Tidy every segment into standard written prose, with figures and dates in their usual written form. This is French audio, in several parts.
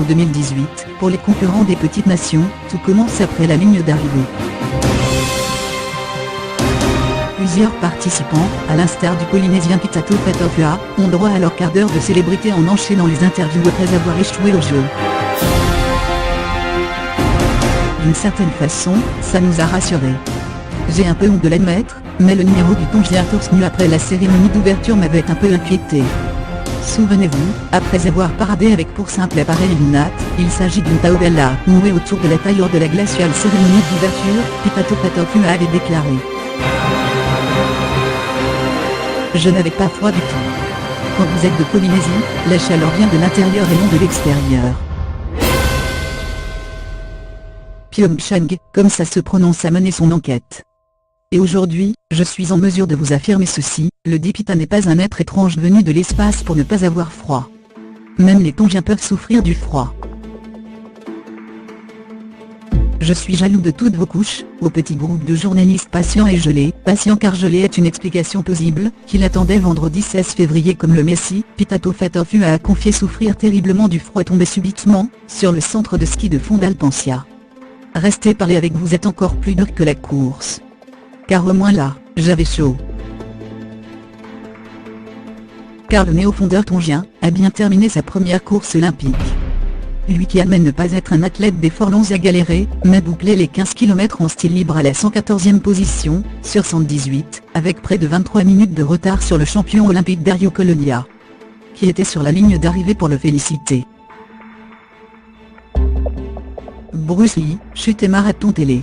Rio 2018, pour les concurrents des petites nations, tout commence après la ligne d'arrivée. Plusieurs participants, à l'instar du Polynésien Pitato Fatofua, ont droit à leur quart d'heure de célébrité en enchaînant les interviews après avoir échoué au jeu. D'une certaine façon, ça nous a rassurés. J'ai un peu honte de l'admettre, mais le numéro du Tongien torse nu après la cérémonie d'ouverture m'avait un peu inquiété. Souvenez-vous, après avoir paradé avec pour simple appareil une natte, il s'agit d'une taovella nouée autour de la taille lors de la glaciale cérémonie d'ouverture, Pitato Fatofua avait déclaré. Je n'avais pas froid du tout. Quand vous êtes de Polynésie, la chaleur vient de l'intérieur et non de l'extérieur. Pyeongchang, comme ça se prononce, a mené son enquête. Et aujourd'hui, je suis en mesure de vous affirmer ceci, le dit Pita n'est pas un être étrange venu de l'espace pour ne pas avoir froid. Même les Tongiens peuvent souffrir du froid. Je suis jaloux de toutes vos couches, au petit groupe de journalistes patients et gelés. Patient car gelé est une explication plausible, qu'il attendait vendredi 16 février comme le Messie. Pitato Fatofua a confié souffrir terriblement du froid tombé subitement, sur le centre de ski de fond d'Alpensia. Restez parler avec vous est encore plus dur que la course. Car au moins là, j'avais chaud. Car le néo-fondeur tongien, a bien terminé sa première course olympique. Lui qui admet ne pas être un athlète d'efforts longs à galérer, mais boucler les 15 km en style libre à la 114e position, sur 118, avec près de 23 minutes de retard sur le champion olympique Dario Colonia, qui était sur la ligne d'arrivée pour le féliciter. Bruce Lee, chute et marathon télé.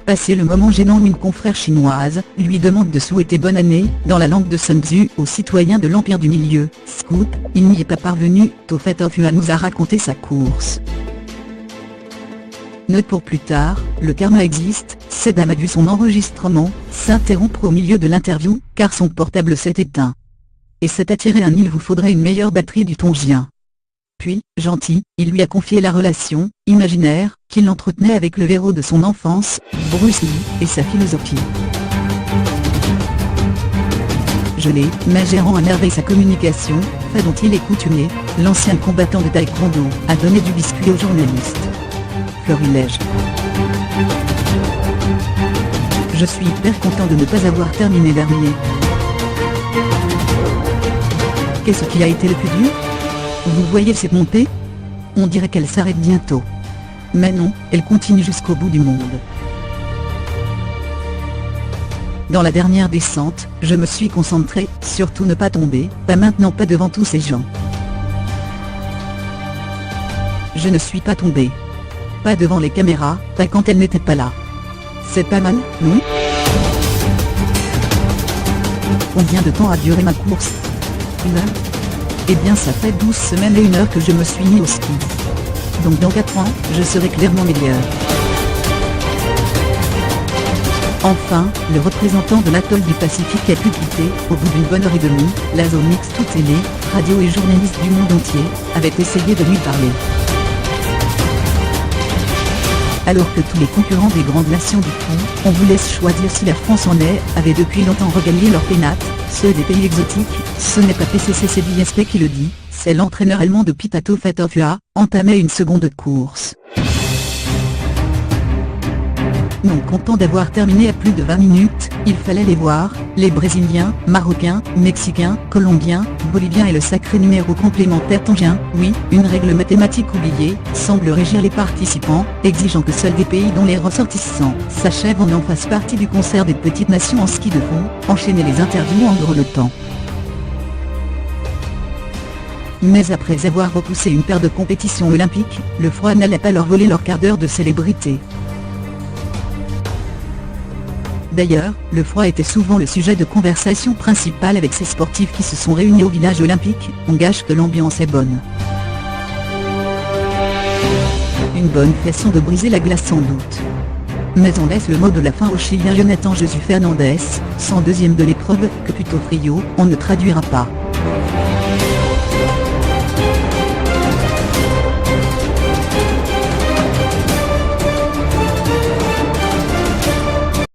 Passé le moment gênant où une confrère chinoise lui demande de souhaiter bonne année, dans la langue de Sun Tzu, aux citoyens de l'Empire du Milieu, scoop, il n'y est pas parvenu. Fatofua nous a raconté sa course. Note pour plus tard, le karma existe, cette dame a vu son enregistrement s'interrompre au milieu de l'interview, car son portable s'est éteint. Et s'est attiré un il vous faudrait une meilleure batterie du tongien. Puis, gentil, il lui a confié la relation, imaginaire, qu'il entretenait avec le verrou de son enfance, Bruce Lee, et sa philosophie. Gelé, mais gérant à merveille sa communication, fait dont il est coutumier, l'ancien combattant de taekwondo, a donné du biscuit aux journalistes. Florilège. Je suis hyper content de ne pas avoir terminé dernier. Qu'est-ce qui a été le plus dur ? Vous voyez cette montée ? On dirait qu'elle s'arrête bientôt. Mais non, elle continue jusqu'au bout du monde. Dans la dernière descente, je me suis concentré, surtout ne pas tomber, pas maintenant, pas devant tous ces gens. Je ne suis pas tombé. Pas devant les caméras, pas quand elles n'étaient pas là. C'est pas mal, non ? Combien de temps a duré ma course ? 1 heure ? Eh bien ça fait 12 semaines et 1 heure que je me suis mis au ski. Donc dans 4 ans, je serai clairement meilleur. Enfin, le représentant de l'atoll du Pacifique a pu quitter, au bout d'une bonne heure et demie, la zone mixte où télé, radio et journalistes du monde entier avaient essayé de lui parler. Alors que tous les concurrents des grandes nations du fond, on vous laisse choisir si la France en est, avait depuis longtemps regagné leur pénate, ceux des pays exotiques, ce n'est pas PCCCBSP qui le dit, c'est l'entraîneur allemand de Pitato Fatofua, entamait une seconde course. Non content d'avoir terminé à plus de 20 minutes, il fallait les voir, les Brésiliens, Marocains, Mexicains, Colombiens, Boliviens et le sacré numéro complémentaire tongien. Oui, une règle mathématique oubliée, semble régir les participants, exigeant que seuls des pays dont les ressortissants s'achèvent en fassent partie du concert des petites nations en ski de fond, enchaîner les interviews en grelotant. Mais après avoir repoussé une paire de compétitions olympiques, le froid n'allait pas leur voler leur quart d'heure de célébrité. D'ailleurs, le froid était souvent le sujet de conversation principal avec ces sportifs qui se sont réunis au village olympique. On gage que l'ambiance est bonne. Une bonne façon de briser la glace sans doute. Mais on laisse le mot de la fin au Chilien Jonathan Josu Fernandez, 102e de l'épreuve, que plutôt Frio, on ne traduira pas.